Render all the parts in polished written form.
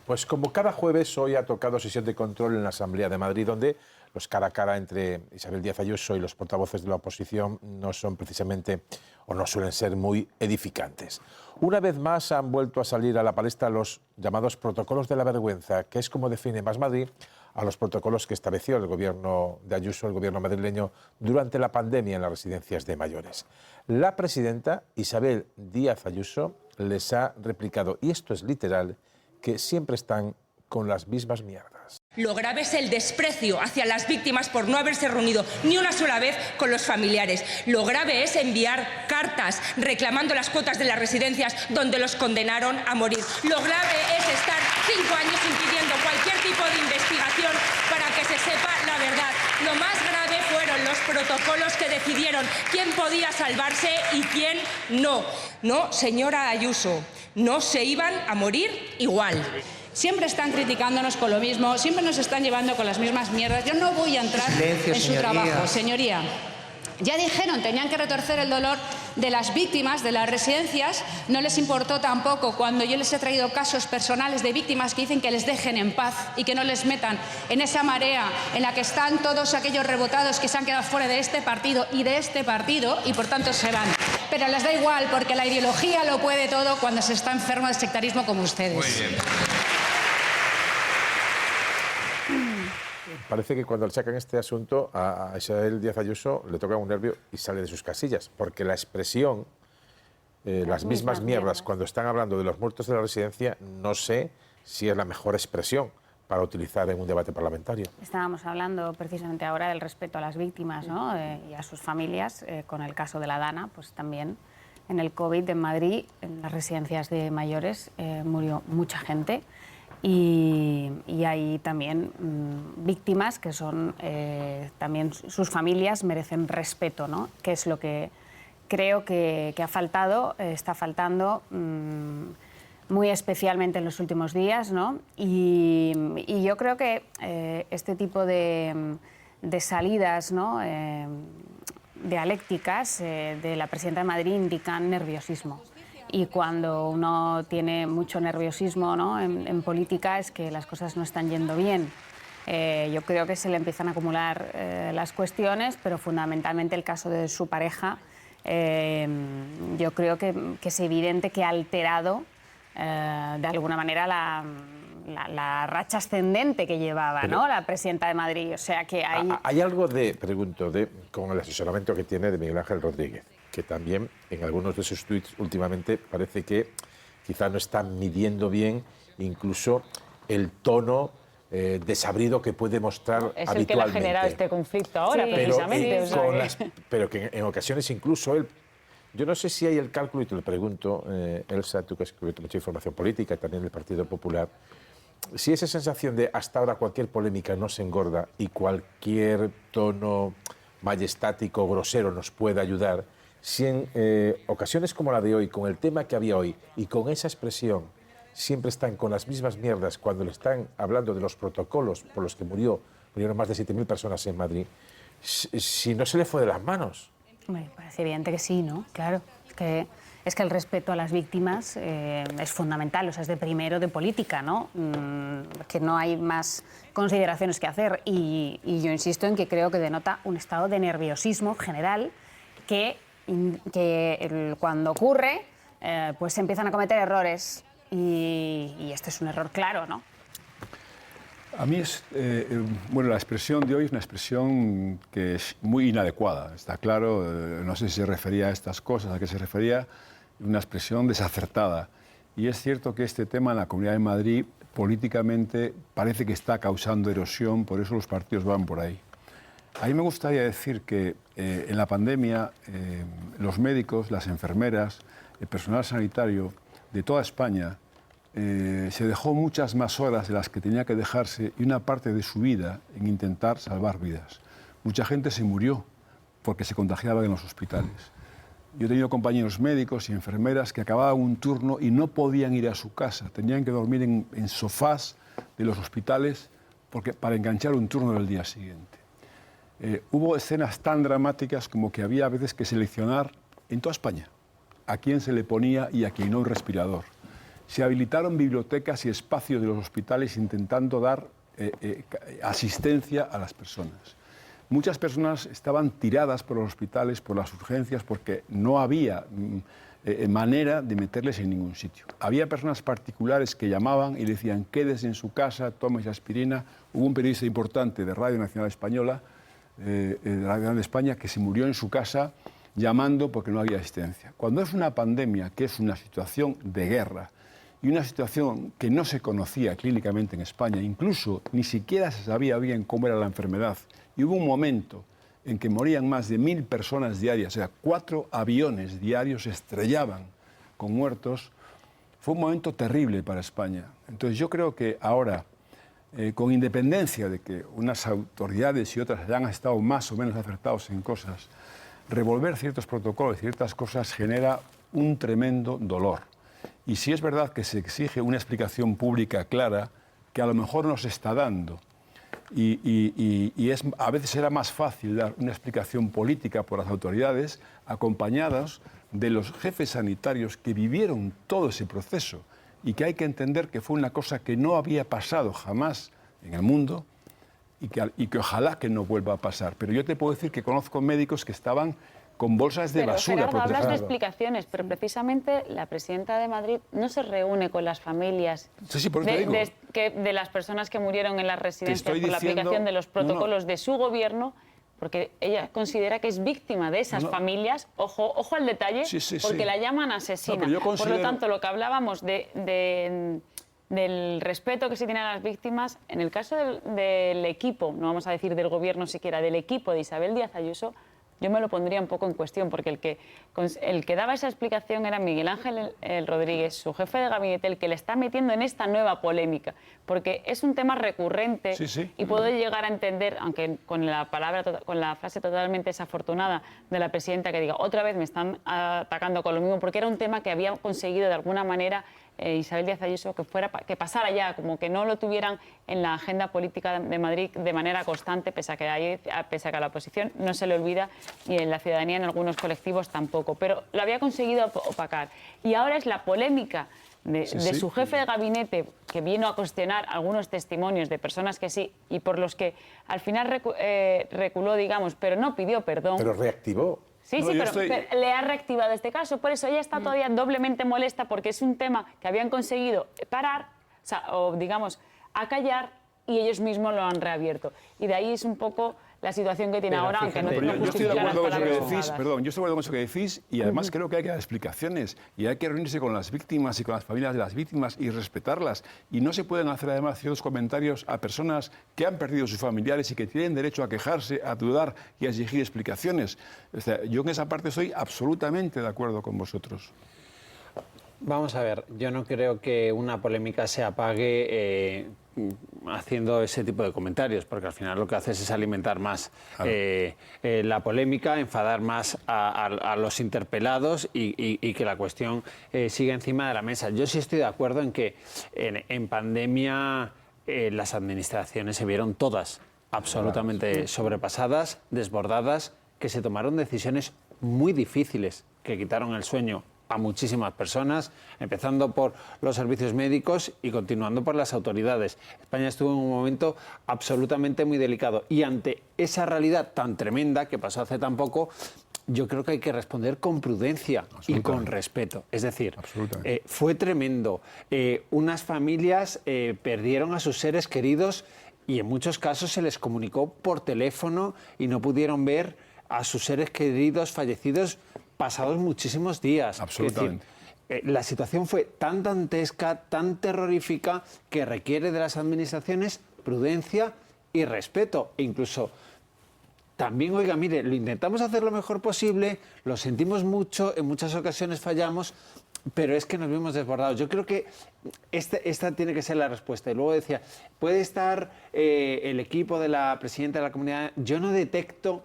Pues como cada jueves, hoy ha tocado sesión de control en la Asamblea de Madrid, donde los cara a cara entre Isabel Díaz Ayuso y los portavoces de la oposición no son precisamente, o no suelen ser muy edificantes. Una vez más han vuelto a salir a la palestra los llamados protocolos de la vergüenza, que es como define Más Madrid a los protocolos que estableció el gobierno de Ayuso, el gobierno madrileño, durante la pandemia en las residencias de mayores. La presidenta Isabel Díaz Ayuso les ha replicado, y esto es literal, que siempre están con las mismas mierdas. Lo grave es el desprecio hacia las víctimas por no haberse reunido ni una sola vez con los familiares. Lo grave es enviar cartas reclamando las cuotas de las residencias donde los condenaron a morir. Lo grave es estar 5 años impidiendo cualquier tipo de investigación para que se sepa la verdad. Lo más grave fueron los protocolos que decidieron quién podía salvarse y quién no. No, señora Ayuso, no se iban a morir igual. Siempre están criticándonos con lo mismo, siempre nos están llevando con las mismas mierdas. Yo no voy a entrar en su trabajo, señoría. Ya dijeron, tenían que retorcer el dolor de las víctimas de las residencias. No les importó tampoco cuando yo les he traído casos personales de víctimas que dicen que les dejen en paz y que no les metan en esa marea en la que están todos aquellos rebotados que se han quedado fuera de este partido y por tanto se van. Pero les da igual porque la ideología lo puede todo cuando se está enfermo de sectarismo como ustedes. Muy bien. Parece que cuando le sacan este asunto a Isabel Díaz Ayuso le toca un nervio y sale de sus casillas, porque la expresión, las mismas mierdas, cuando están hablando de los muertos de la residencia, no sé si es la mejor expresión para utilizar en un debate parlamentario. Estábamos hablando precisamente ahora del respeto a las víctimas, ¿no? Y a sus familias, con el caso de la Dana, pues también en el COVID en Madrid, en las residencias de mayores, murió mucha gente. Y hay también víctimas que son, también sus familias merecen respeto, ¿no? Que es lo que creo que ha faltado, está faltando muy especialmente en los últimos días, ¿no? Y yo creo que este tipo de salidas, ¿no? Dialécticas de la presidenta de Madrid indican nerviosismo. Y cuando uno tiene mucho nerviosismo, ¿no? en política es que las cosas no están yendo bien. Yo creo que se le empiezan a acumular las cuestiones, pero fundamentalmente el caso de su pareja, yo creo que es evidente que ha alterado de alguna manera la racha ascendente que llevaba, ¿no? La presidenta de Madrid. O sea que hay algo de, pregunto, con el asesoramiento que tiene de Miguel Ángel Rodríguez, que también en algunos de sus tuits últimamente parece que quizá no están midiendo bien incluso el tono desabrido que puede mostrar es habitualmente. el que le ha generado este conflicto ahora, sí, precisamente. Pero que en ocasiones incluso él... Yo no sé si hay el cálculo, y te lo pregunto, Elsa, tú que has escrito mucha información política y también del Partido Popular, si esa sensación de hasta ahora cualquier polémica no se engorda y cualquier tono majestático, grosero nos puede ayudar, si en ocasiones como la de hoy, con el tema que había hoy y con esa expresión, siempre están con las mismas mierdas cuando le están hablando de los protocolos por los que murieron más de 7.000 personas en Madrid, si no se le fue de las manos. Me parece evidente que sí, ¿no? Claro, es que el respeto a las víctimas es fundamental, o sea, es de primero de política, ¿no? Que no hay más consideraciones que hacer y yo insisto en que creo que denota un estado de nerviosismo general que cuando ocurre pues se empiezan a cometer errores y este es un error claro, ¿no? A mí bueno, la expresión de hoy es una expresión que es muy inadecuada, está claro, no sé si se refería a estas cosas, a qué se refería, una expresión desacertada. Y es cierto que este tema en la Comunidad de Madrid políticamente parece que está causando erosión, por eso los partidos van por ahí. A mí me gustaría decir que en la pandemia los médicos, las enfermeras, el personal sanitario de toda España se dejó muchas más horas de las que tenía que dejarse y una parte de su vida en intentar salvar vidas. Mucha gente se murió porque se contagiaba en los hospitales. Yo he tenido compañeros médicos y enfermeras que acababan un turno y no podían ir a su casa, tenían que dormir en sofás de los hospitales para enganchar un turno del día siguiente. Hubo escenas tan dramáticas como que había a veces que seleccionar en toda España a quién se le ponía y a quién no un respirador. Se habilitaron bibliotecas y espacios de los hospitales intentando dar asistencia a las personas. Muchas personas estaban tiradas por los hospitales, por las urgencias, porque no había manera de meterles en ningún sitio. Había personas particulares que llamaban y decían, quédese en su casa, tómese aspirina. Hubo un periodista importante de Radio Nacional Española, de Radio Nacional de España, que se murió en su casa llamando porque no había asistencia. Cuando es una pandemia, que es una situación de guerra, y una situación que no se conocía clínicamente en España, incluso ni siquiera se sabía bien cómo era la enfermedad, y hubo un momento en que morían más de 1000 personas diarias, o sea, 4 aviones diarios se estrellaban con muertos, fue un momento terrible para España. Entonces yo creo que ahora, con independencia de que unas autoridades y otras hayan estado más o menos acertados en cosas, revolver ciertos protocolos y ciertas cosas genera un tremendo dolor. Y si es verdad que se exige una explicación pública clara, que a lo mejor no se está dando, a veces era más fácil dar una explicación política por las autoridades, acompañadas de los jefes sanitarios que vivieron todo ese proceso y que hay que entender que fue una cosa que no había pasado jamás en el mundo y que ojalá que no vuelva a pasar. Pero yo te puedo decir que conozco médicos que estaban con bolsas de basura. Gerardo, hablas de explicaciones, pero precisamente la presidenta de Madrid no se reúne con las familias de las personas que murieron en las residencias por la aplicación de los protocolos de su gobierno, porque ella considera que es víctima de esas familias. Ojo al detalle, porque la llaman asesina. Por lo tanto, lo que hablábamos del respeto que se tiene a las víctimas, en el caso del equipo, no vamos a decir del gobierno siquiera, del equipo de Isabel Díaz Ayuso, yo me lo pondría un poco en cuestión, porque el que daba esa explicación era Miguel Ángel Rodríguez, su jefe de gabinete, el que le está metiendo en esta nueva polémica, porque es un tema recurrente y puedo llegar a entender, aunque con la frase totalmente desafortunada de la presidenta que diga, otra vez me están atacando con lo mismo, porque era un tema que había conseguido de alguna manera Isabel Díaz Ayuso que pasara ya, como que no lo tuvieran en la agenda política de Madrid de manera constante, pese a que a la oposición no se le olvida y en la ciudadanía en algunos colectivos tampoco, pero lo había conseguido opacar. Y ahora es la polémica de su jefe de gabinete, que vino a cuestionar algunos testimonios de personas que sí, y por los que al final reculó, digamos, pero no pidió perdón. Pero reactivó. Sí, pero le ha reactivado este caso. Por eso ella está todavía doblemente molesta, porque es un tema que habían conseguido parar, o digamos, acallar, y ellos mismos lo han reabierto. Y de ahí es un poco la situación que tiene ahora, aunque no yo estoy de acuerdo con eso que decís, perdón, yo estoy de acuerdo con eso que decís, y además creo que hay que dar explicaciones y hay que reunirse con las víctimas y con las familias de las víctimas y respetarlas. Y no se pueden hacer además ciertos comentarios a personas que han perdido sus familiares y que tienen derecho a quejarse, a dudar y a exigir explicaciones. O sea, yo en esa parte estoy absolutamente de acuerdo con vosotros. Vamos a ver, yo no creo que una polémica se apague haciendo ese tipo de comentarios, porque al final lo que haces es alimentar más la polémica, enfadar más a los interpelados y que la cuestión siga encima de la mesa. Yo sí estoy de acuerdo en que en pandemia las administraciones se vieron todas absolutamente sobrepasadas, desbordadas, que se tomaron decisiones muy difíciles que quitaron el sueño a muchísimas personas, empezando por los servicios médicos y continuando por las autoridades. España estuvo en un momento absolutamente muy delicado y ante esa realidad tan tremenda que pasó hace tan poco, yo creo que hay que responder con prudencia y con respeto. Es decir, fue tremendo. Unas familias perdieron a sus seres queridos y en muchos casos se les comunicó por teléfono y no pudieron ver a sus seres queridos fallecidos pasados muchísimos días. Absolutamente. Es decir, la situación fue tan dantesca, tan terrorífica, que requiere de las administraciones prudencia y respeto. E incluso también, oiga, mire, lo intentamos hacer lo mejor posible, lo sentimos mucho, en muchas ocasiones fallamos, pero es que nos vimos desbordados. Yo creo que esta tiene que ser la respuesta. Y luego decía, puede estar el equipo de la presidenta de la comunidad. Yo no detecto...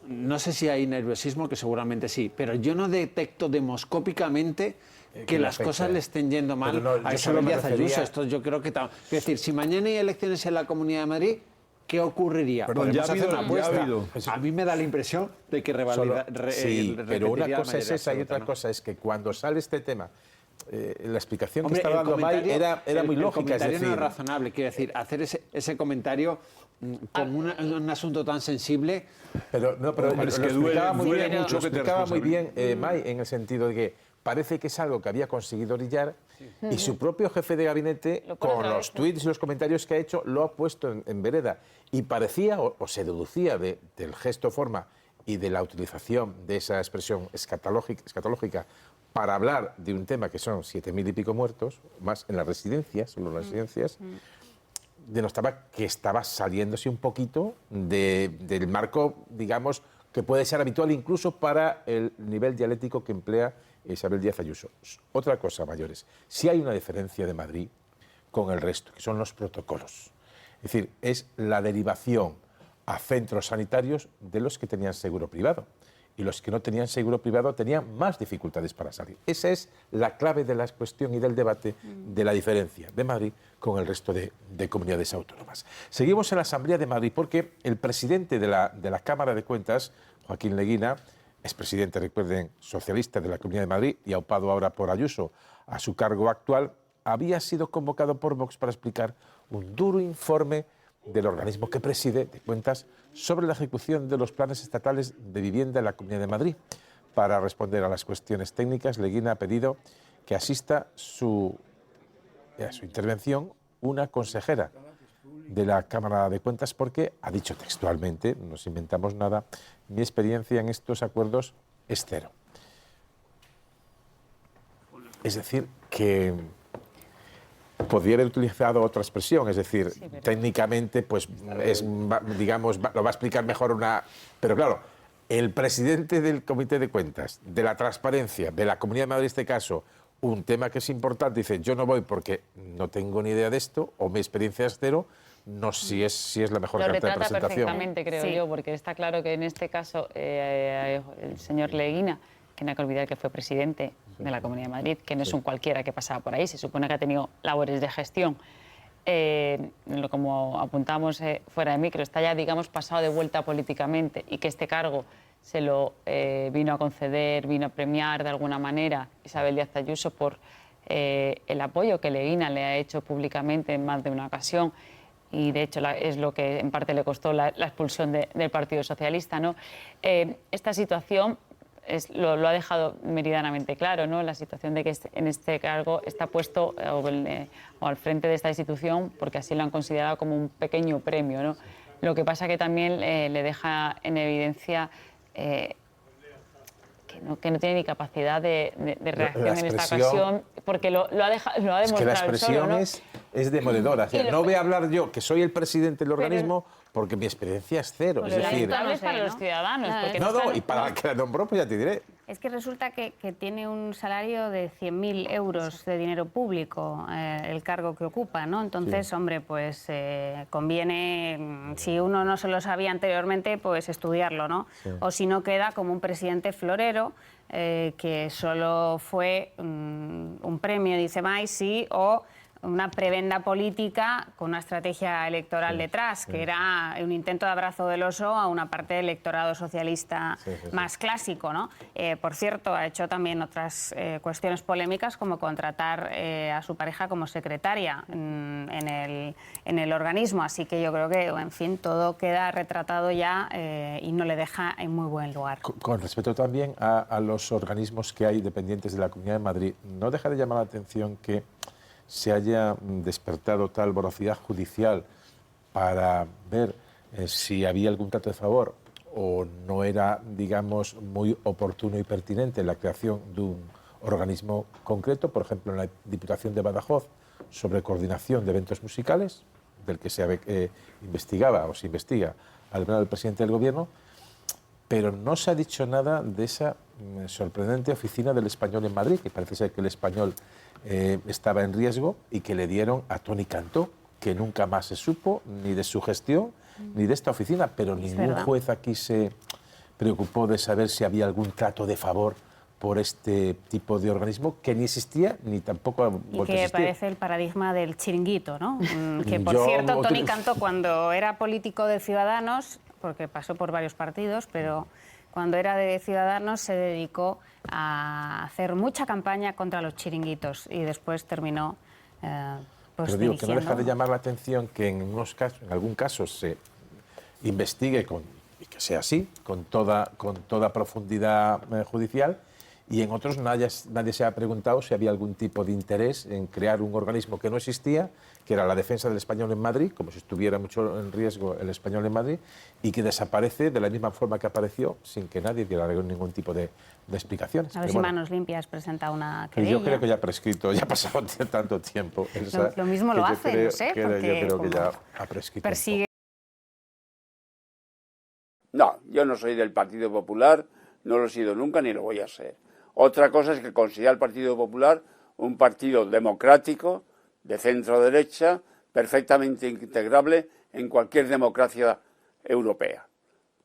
no sé si hay nerviosismo, que seguramente sí, pero yo no detecto demoscópicamente que las cosas le estén yendo mal a Isabel Díaz Ayuso. Esto yo creo que... Es decir, si mañana hay elecciones en la Comunidad de Madrid, ¿qué ocurriría? Podemos hacer una apuesta. A mí me da la impresión de que sí, pero una cosa es esa y otra cosa es que cuando sale este tema, la explicación que estaba dando May era muy lógica. El comentario no es razonable, quiero decir, hacer ese comentario como un asunto tan sensible. Pero es que lo explicaba muy bien May, en el sentido de que parece que es algo que había conseguido brillar y su propio jefe de gabinete, con los tuits y los comentarios que ha hecho, lo ha puesto en vereda. Y parecía, o se deducía del gesto forma y de la utilización de esa expresión escatológica para hablar de un tema que son 7.000 y pico muertos, más en las residencias, solo en las residencias, denostaba que estaba saliéndose un poquito del marco, digamos, que puede ser habitual incluso para el nivel dialéctico que emplea Isabel Díaz Ayuso. Otra cosa, mayores, sí hay una diferencia de Madrid con el resto, que son los protocolos. Es decir, es la derivación a centros sanitarios de los que tenían seguro privado. Y los que no tenían seguro privado tenían más dificultades para salir. Esa es la clave de la cuestión y del debate de la diferencia de Madrid con el resto de comunidades autónomas. Seguimos en la Asamblea de Madrid porque el presidente de la Cámara de Cuentas, Joaquín Leguina, expresidente, recuerden, socialista de la Comunidad de Madrid y aupado ahora por Ayuso a su cargo actual, había sido convocado por Vox para explicar un duro informe del organismo que preside, de Cuentas, sobre la ejecución de los planes estatales de vivienda en la Comunidad de Madrid. Para responder a las cuestiones técnicas, Leguina ha pedido que asista a su intervención una consejera de la Cámara de Cuentas porque ha dicho textualmente, no nos inventamos nada, mi experiencia en estos acuerdos es cero. Es decir, que podría haber utilizado otra expresión, es decir, técnicamente, pues, digamos, lo va a explicar mejor una... Pero claro, el presidente del Comité de Cuentas, de la transparencia, de la Comunidad de Madrid en este caso, un tema que es importante, dice, yo no voy porque no tengo ni idea de esto, o mi experiencia es cero, no sé si es la mejor carta de presentación. Lo retrata perfectamente, creo yo, porque está claro que en este caso el señor Leguina, que no hay que olvidar que fue presidente de la Comunidad de Madrid, que no es un cualquiera que pasaba por ahí, se supone que ha tenido labores de gestión. Como apuntamos fuera de micro, está ya, digamos, pasado de vuelta políticamente y que este cargo se lo vino a conceder, vino a premiar de alguna manera Isabel Díaz Ayuso por el apoyo que Leguina le ha hecho públicamente en más de una ocasión. Y de hecho es lo que en parte le costó la expulsión del Partido Socialista, ¿no? Esta situación lo ha dejado meridianamente claro, ¿no? La situación de que en este cargo está puesto o al frente de esta institución porque así lo han considerado como un pequeño premio, ¿no? Lo que pasa que también le deja en evidencia que no tiene ni capacidad de reacción en esta ocasión, porque lo ha demostrado. Es que la expresión ¿no? es demoledora. O sea, no voy a hablar yo, que soy el presidente del organismo, porque mi experiencia es cero. Pues es decir, es para los ciudadanos. Y para el que la nombró, pues ya te diré. Es que resulta que tiene un salario de 100.000 euros de dinero público, el cargo que ocupa, ¿no? Entonces, hombre, pues conviene, si uno no se lo sabía anteriormente, pues estudiarlo, ¿no? Sí. O si no, queda como un presidente florero, que solo fue un premio, dice May, sí, o una prebenda política con una estrategia electoral detrás, que era un intento de abrazo del oso a una parte del electorado socialista más clásico, ¿no? Por cierto, ha hecho también otras cuestiones polémicas, como contratar a su pareja como secretaria en el organismo. Así que yo creo que, en fin, todo queda retratado ya y no le deja en muy buen lugar. Con respecto también a los organismos que hay dependientes de la Comunidad de Madrid, ¿no deja de llamar la atención que se haya despertado tal voracidad judicial para ver si había algún trato de favor o no era, digamos, muy oportuno y pertinente la creación de un organismo concreto, por ejemplo, en la Diputación de Badajoz, sobre coordinación de eventos musicales, del que se investigaba o se investiga al ver al presidente del Gobierno, pero no se ha dicho nada de esa sorprendente oficina del Español en Madrid, que parece ser que el Español estaba en riesgo y que le dieron a Toni Cantó, que nunca más se supo ni de su gestión ni de esta oficina, pero ningún juez aquí se preocupó de saber si había algún trato de favor por este tipo de organismo que ni existía ni tampoco ha vuelto a existir. Y que parece el paradigma del chiringuito, ¿no? Que, por cierto, Toni Cantó, cuando era político de Ciudadanos, porque pasó por varios partidos, pero cuando era de Ciudadanos, se dedicó a hacer mucha campaña contra los chiringuitos y después terminó pues pero digo dirigiendo. que no deja de llamar la atención que en algún caso se investigue y que sea así, con toda profundidad judicial, y en otros nadie se ha preguntado si había algún tipo de interés en crear un organismo que no existía, que era la defensa del español en Madrid, como si estuviera mucho en riesgo el español en Madrid, y que desaparece de la misma forma que apareció, sin que nadie diera ningún tipo de explicaciones. A ver si Manos Limpias presenta una querella. Yo creo que ya ha prescrito, ya ha pasado tanto tiempo. Lo mismo lo hace, no sé, porque yo creo que ya ha prescrito. Persigue. No, yo no soy del Partido Popular, no lo he sido nunca ni lo voy a ser. Otra cosa es que considera el Partido Popular un partido democrático, de centro-derecha, perfectamente integrable en cualquier democracia europea.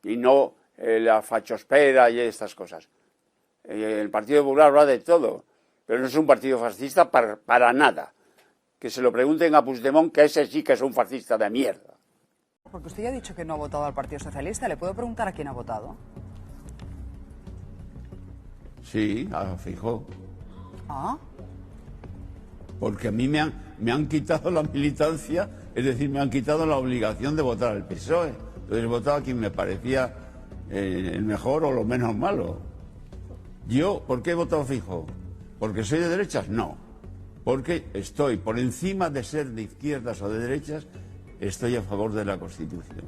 Y no la fachospera y estas cosas. El Partido Popular habla de todo, pero no es un partido fascista para nada. Que se lo pregunten a Puigdemont, que ese sí que es un fascista de mierda. Porque usted ya ha dicho que no ha votado al Partido Socialista. ¿Le puedo preguntar a quién ha votado? Sí, a Feijóo. ¿Ah? Porque a mí me han quitado la militancia, es decir, me han quitado la obligación de votar al PSOE. Entonces he votado a quien me parecía el mejor o lo menos malo. Yo, ¿por qué he votado a Feijóo? ¿Porque soy de derechas? No. Porque estoy, por encima de ser de izquierdas o de derechas, estoy a favor de la Constitución.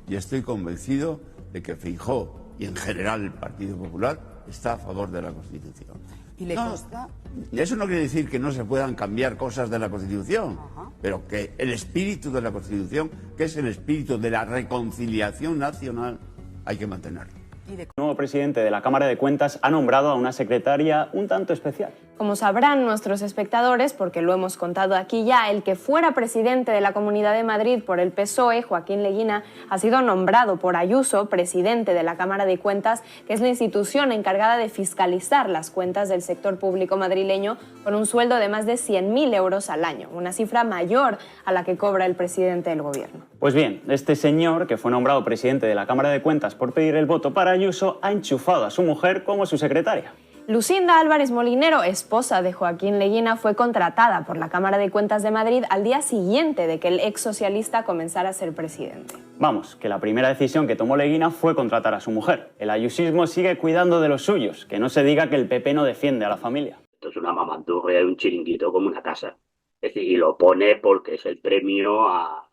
Y estoy convencido de que Feijóo y en general el Partido Popular está a favor de la Constitución. ¿Y le consta? Eso no quiere decir que no se puedan cambiar cosas de la Constitución, pero que el espíritu de la Constitución, que es el espíritu de la reconciliación nacional, hay que mantenerlo. El nuevo presidente de la Cámara de Cuentas ha nombrado a una secretaria un tanto especial. Como sabrán nuestros espectadores, porque lo hemos contado aquí ya, el que fuera presidente de la Comunidad de Madrid por el PSOE, Joaquín Leguina, ha sido nombrado por Ayuso presidente de la Cámara de Cuentas, que es la institución encargada de fiscalizar las cuentas del sector público madrileño, con un sueldo de más de 100.000 euros al año, una cifra mayor a la que cobra el presidente del gobierno. Pues bien, este señor, que fue nombrado presidente de la Cámara de Cuentas por pedir el voto para Ayuso, ha enchufado a su mujer como su secretaria. Lucinda Álvarez Molinero, esposa de Joaquín Leguina, fue contratada por la Cámara de Cuentas de Madrid al día siguiente de que el ex socialista comenzara a ser presidente. Vamos, que la primera decisión que tomó Leguina fue contratar a su mujer. El ayusismo sigue cuidando de los suyos, que no se diga que el PP no defiende a la familia. Esto es una mamanturria y un chiringuito como una casa. Es decir, y lo pone porque es el premio a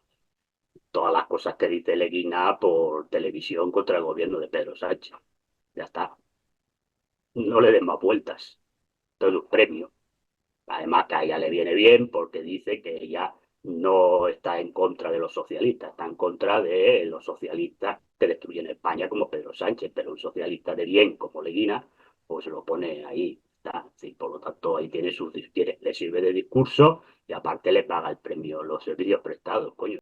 todas las cosas que dice Leguina por televisión contra el gobierno de Pedro Sánchez. Ya está. No le den más vueltas. Esto es un premio. Además que a ella le viene bien porque dice que ella no está en contra de los socialistas, está en contra de los socialistas que destruyen España como Pedro Sánchez, pero un socialista de bien como Leguina, pues lo pone ahí. Está. Sí, por lo tanto, ahí le sirve de discurso y aparte le paga el premio, los servicios prestados, coño.